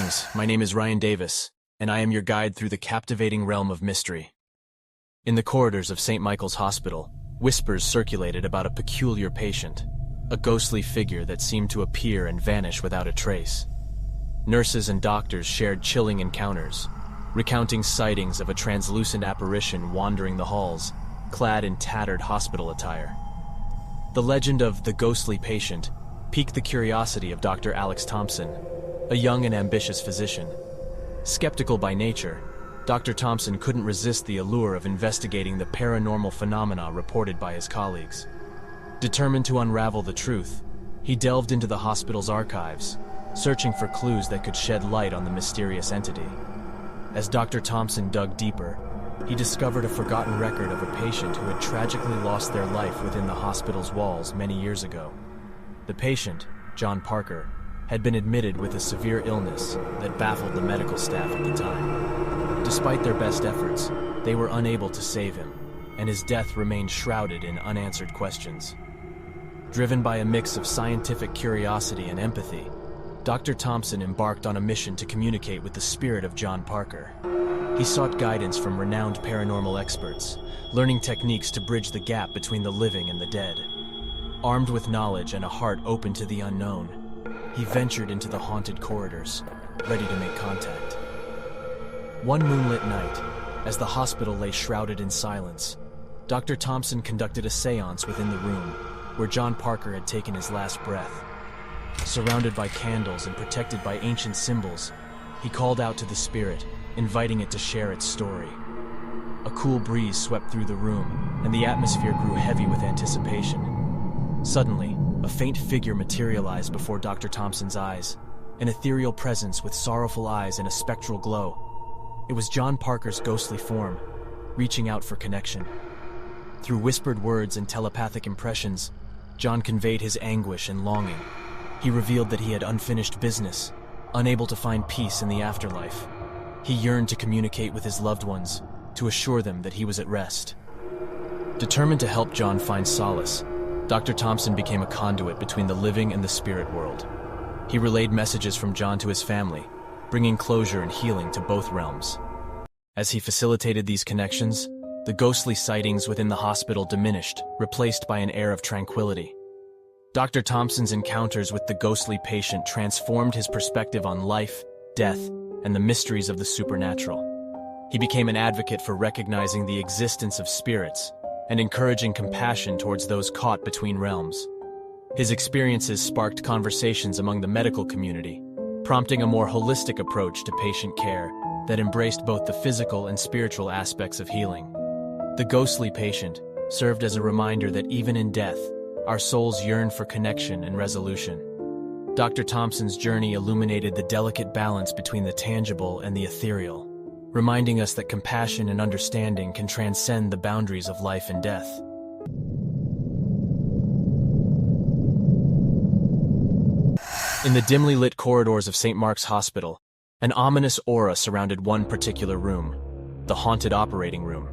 Greetings, my name is Ryan Davis, and I am your guide through the captivating realm of mystery. In the corridors of St. Michael's Hospital, whispers circulated about a peculiar patient, a ghostly figure that seemed to appear and vanish without a trace. Nurses and doctors shared chilling encounters, recounting sightings of a translucent apparition wandering the halls, clad in tattered hospital attire. The legend of the ghostly patient piqued the curiosity of Dr. Alex Thompson, a young and ambitious physician. Skeptical by nature, Dr. Thompson couldn't resist the allure of investigating the paranormal phenomena reported by his colleagues. Determined to unravel the truth, he delved into the hospital's archives, searching for clues that could shed light on the mysterious entity. As Dr. Thompson dug deeper, he discovered a forgotten record of a patient who had tragically lost their life within the hospital's walls many years ago. The patient, John Parker, had been admitted with a severe illness that baffled the medical staff at the time. Despite their best efforts, they were unable to save him, and his death remained shrouded in unanswered questions. Driven by a mix of scientific curiosity and empathy, Dr. Thompson embarked on a mission to communicate with the spirit of John Parker. He sought guidance from renowned paranormal experts, learning techniques to bridge the gap between the living and the dead. Armed with knowledge and a heart open to the unknown, he ventured into the haunted corridors, ready to make contact. One moonlit night, as the hospital lay shrouded in silence, Dr. Thompson conducted a seance within the room where John Parker had taken his last breath. Surrounded by candles and protected by ancient symbols, he called out to the spirit, inviting it to share its story. A cool breeze swept through the room, and the atmosphere grew heavy with anticipation. Suddenly, a faint figure materialized before Dr. Thompson's eyes, an ethereal presence with sorrowful eyes and a spectral glow. It was John Parker's ghostly form, reaching out for connection. Through whispered words and telepathic impressions, John conveyed his anguish and longing. He revealed that he had unfinished business, unable to find peace in the afterlife. He yearned to communicate with his loved ones, to assure them that he was at rest. Determined to help John find solace, Dr. Thompson became a conduit between the living and the spirit world. He relayed messages from John to his family, bringing closure and healing to both realms. As he facilitated these connections, the ghostly sightings within the hospital diminished, replaced by an air of tranquility. Dr. Thompson's encounters with the ghostly patient transformed his perspective on life, death, and the mysteries of the supernatural. He became an advocate for recognizing the existence of spirits and encouraging compassion towards those caught between realms. His experiences sparked conversations among the medical community, prompting a more holistic approach to patient care that embraced both the physical and spiritual aspects of healing. The ghostly patient served as a reminder that even in death, our souls yearn for connection and resolution. Dr. Thompson's journey illuminated the delicate balance between the tangible and the ethereal, reminding us that compassion and understanding can transcend the boundaries of life and death. In the dimly lit corridors of St. Mark's Hospital, an ominous aura surrounded one particular room, the haunted operating room.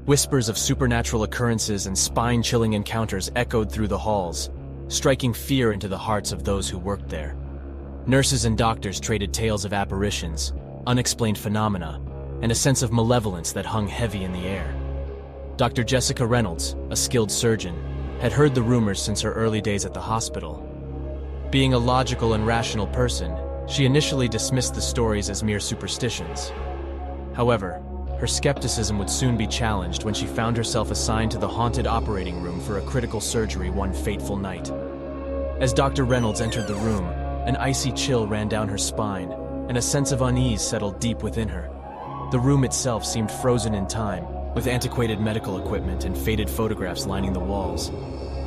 Whispers of supernatural occurrences and spine-chilling encounters echoed through the halls, striking fear into the hearts of those who worked there. Nurses and doctors traded tales of apparitions, unexplained phenomena, and a sense of malevolence that hung heavy in the air. Dr. Jessica Reynolds, a skilled surgeon, had heard the rumors since her early days at the hospital. Being a logical and rational person, she initially dismissed the stories as mere superstitions. However, her skepticism would soon be challenged when she found herself assigned to the haunted operating room for a critical surgery one fateful night. As Dr. Reynolds entered the room, an icy chill ran down her spine, and a sense of unease settled deep within her. The room itself seemed frozen in time, with antiquated medical equipment and faded photographs lining the walls.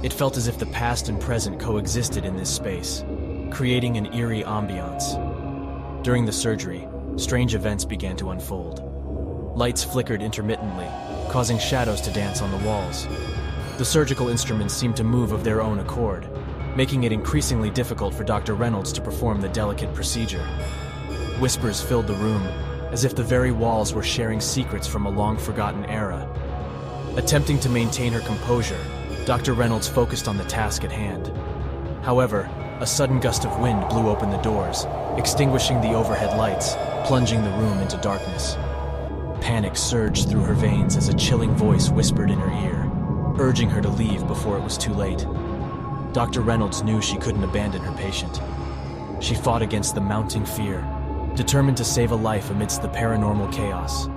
It felt as if the past and present coexisted in this space, creating an eerie ambiance. During the surgery, strange events began to unfold. Lights flickered intermittently, causing shadows to dance on the walls. The surgical instruments seemed to move of their own accord, making it increasingly difficult for Dr. Reynolds to perform the delicate procedure. Whispers filled the room, as if the very walls were sharing secrets from a long-forgotten era. Attempting to maintain her composure, Dr. Reynolds focused on the task at hand. However, A sudden gust of wind blew open the doors, extinguishing the overhead lights, plunging the room into darkness. Panic surged through her veins as a chilling voice whispered in her ear, urging her to leave before it was too late. Dr. Reynolds knew she couldn't abandon her patient. She fought against the mounting fear, determined to save a life amidst the paranormal chaos.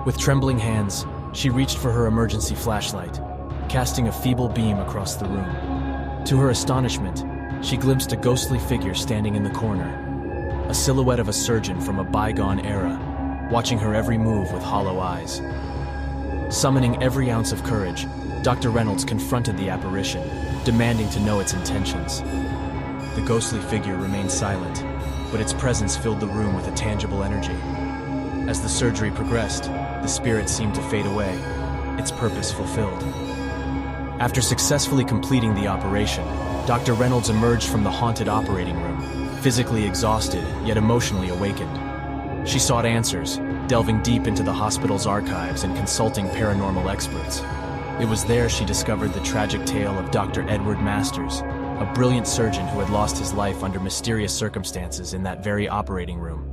With trembling hands, she reached for her emergency flashlight, casting a feeble beam across the room. To her astonishment, she glimpsed a ghostly figure standing in the corner, a silhouette of a surgeon from a bygone era, watching her every move with hollow eyes. Summoning every ounce of courage, Dr. Reynolds confronted the apparition, demanding to know its intentions. The ghostly figure remained silent, but its presence filled the room with a tangible energy. As the surgery progressed, the spirit seemed to fade away, its purpose fulfilled. After successfully completing the operation, Dr. Reynolds emerged from the haunted operating room, physically exhausted yet emotionally awakened. She sought answers, delving deep into the hospital's archives and consulting paranormal experts. It was there she discovered the tragic tale of Dr. Edward Masters, a brilliant surgeon who had lost his life under mysterious circumstances in that very operating room.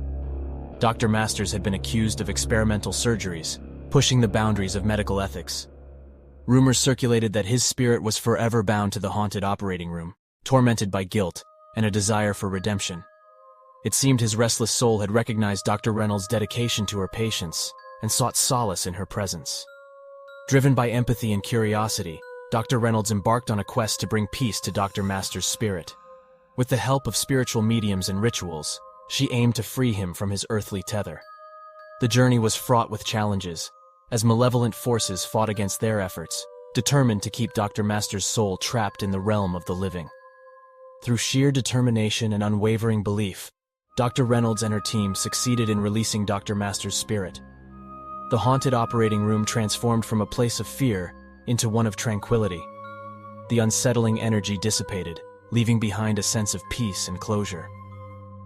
Dr. Masters had been accused of experimental surgeries, pushing the boundaries of medical ethics. Rumors circulated that his spirit was forever bound to the haunted operating room, tormented by guilt and a desire for redemption. It seemed his restless soul had recognized Dr. Reynolds' dedication to her patients and sought solace in her presence. Driven by empathy and curiosity, Dr. Reynolds embarked on a quest to bring peace to Dr. Masters' spirit. With the help of spiritual mediums and rituals, she aimed to free him from his earthly tether. The journey was fraught with challenges, as malevolent forces fought against their efforts, determined to keep Dr. Masters' soul trapped in the realm of the living. Through sheer determination and unwavering belief, Dr. Reynolds and her team succeeded in releasing Dr. Masters' spirit. The haunted operating room transformed from a place of fear into one of tranquility. The unsettling energy dissipated, leaving behind a sense of peace and closure.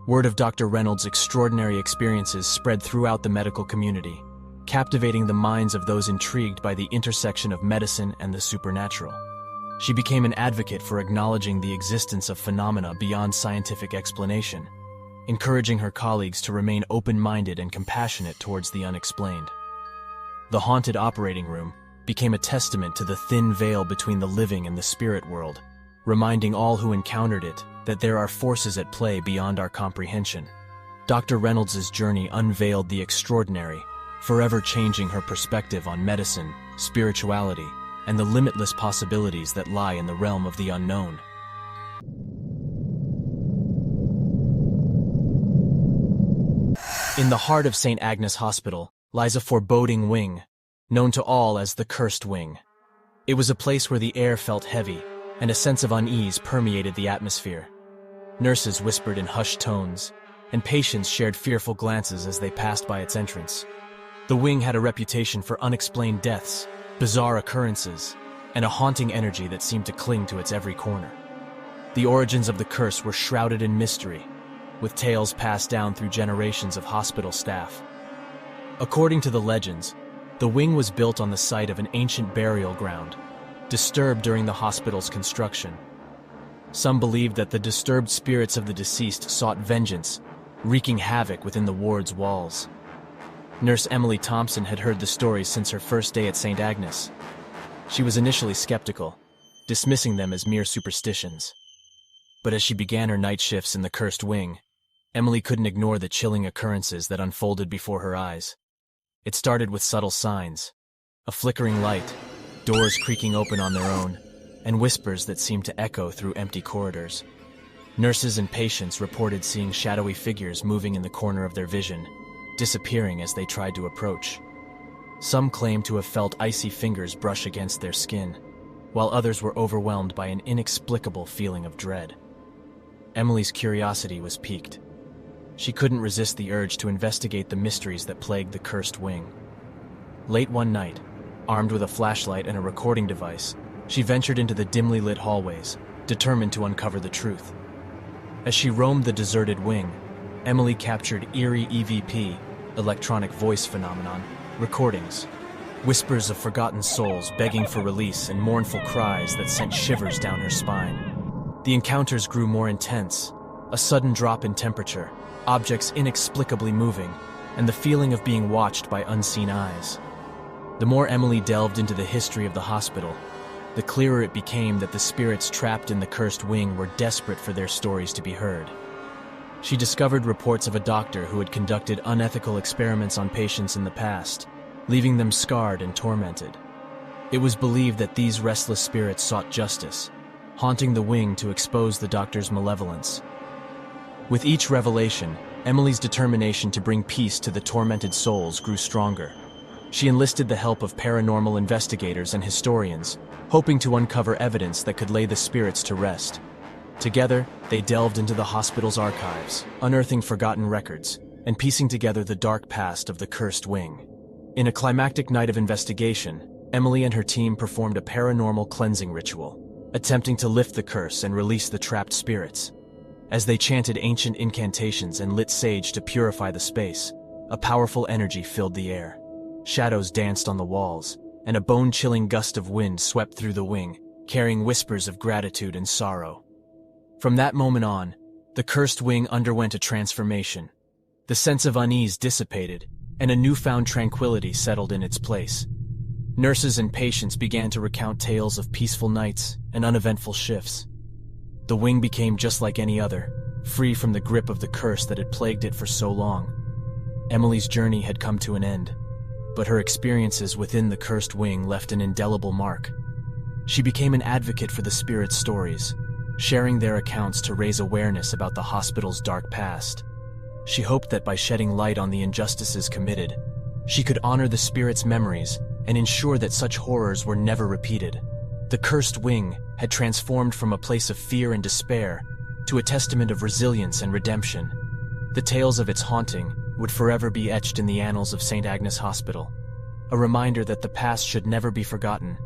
Word of Dr. Reynolds' extraordinary experiences spread throughout the medical community, captivating the minds of those intrigued by the intersection of medicine and the supernatural. She became an advocate for acknowledging the existence of phenomena beyond scientific explanation, encouraging her colleagues to remain open-minded and compassionate towards the unexplained. The haunted operating room became a testament to the thin veil between the living and the spirit world, reminding all who encountered it that there are forces at play beyond our comprehension. Dr. Reynolds' journey unveiled the extraordinary, forever changing her perspective on medicine, spirituality, and the limitless possibilities that lie in the realm of the unknown. In the heart of St. Agnes Hospital lies a foreboding wing, known to all as the Cursed Wing. It was a place where the air felt heavy, and a sense of unease permeated the atmosphere. Nurses whispered in hushed tones, and patients shared fearful glances as they passed by its entrance. The wing had a reputation for unexplained deaths, bizarre occurrences, and a haunting energy that seemed to cling to its every corner. The origins of the curse were shrouded in mystery, with tales passed down through generations of hospital staff. According to the legends, the wing was built on the site of an ancient burial ground, disturbed during the hospital's construction. Some believed that the disturbed spirits of the deceased sought vengeance, wreaking havoc within the ward's walls. Nurse Emily Thompson had heard the stories since her first day at St. Agnes. She was initially skeptical, dismissing them as mere superstitions. But as she began her night shifts in the Cursed Wing, Emily couldn't ignore the chilling occurrences that unfolded before her eyes. It started with subtle signs, a flickering light, doors creaking open on their own, and whispers that seemed to echo through empty corridors. Nurses and patients reported seeing shadowy figures moving in the corner of their vision, disappearing as they tried to approach. Some claimed to have felt icy fingers brush against their skin, while others were overwhelmed by an inexplicable feeling of dread. Emily's curiosity was piqued. She couldn't resist the urge to investigate the mysteries that plagued the Cursed Wing. Late one night, armed with a flashlight and a recording device, she ventured into the dimly lit hallways, determined to uncover the truth. As she roamed the deserted wing, Emily captured eerie EVP, electronic voice phenomenon, recordings, whispers of forgotten souls begging for release and mournful cries that sent shivers down her spine. The encounters grew more intense, a sudden drop in temperature, objects inexplicably moving, and the feeling of being watched by unseen eyes. The more Emily delved into the history of the hospital, the clearer it became that the spirits trapped in the cursed wing were desperate for their stories to be heard. She discovered reports of a doctor who had conducted unethical experiments on patients in the past, leaving them scarred and tormented. It was believed that these restless spirits sought justice, haunting the wing to expose the doctor's malevolence. With each revelation, Emily's determination to bring peace to the tormented souls grew stronger. She enlisted the help of paranormal investigators and historians, hoping to uncover evidence that could lay the spirits to rest. Together, they delved into the hospital's archives, unearthing forgotten records, and piecing together the dark past of the cursed wing. In a climactic night of investigation, Emily and her team performed a paranormal cleansing ritual, attempting to lift the curse and release the trapped spirits. As they chanted ancient incantations and lit sage to purify the space, a powerful energy filled the air. Shadows danced on the walls, and a bone-chilling gust of wind swept through the wing, carrying whispers of gratitude and sorrow. From that moment on, the cursed wing underwent a transformation. The sense of unease dissipated, and a newfound tranquility settled in its place. Nurses and patients began to recount tales of peaceful nights and uneventful shifts. The wing became just like any other, free from the grip of the curse that had plagued it for so long. Emily's journey had come to an end, but her experiences within the cursed wing left an indelible mark. She became an advocate for the spirits' stories, sharing their accounts to raise awareness about the hospital's dark past. She hoped that by shedding light on the injustices committed, she could honor the spirits' memories and ensure that such horrors were never repeated. The cursed wing had transformed from a place of fear and despair to a testament of resilience and redemption. The tales of its haunting would forever be etched in the annals of St. Agnes Hospital, a reminder that the past should never be forgotten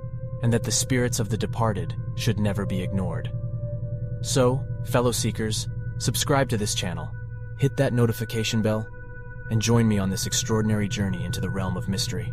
and that the spirits of the departed should never be ignored. So, fellow seekers, subscribe to this channel, hit that notification bell, and join me on this extraordinary journey into the realm of mystery.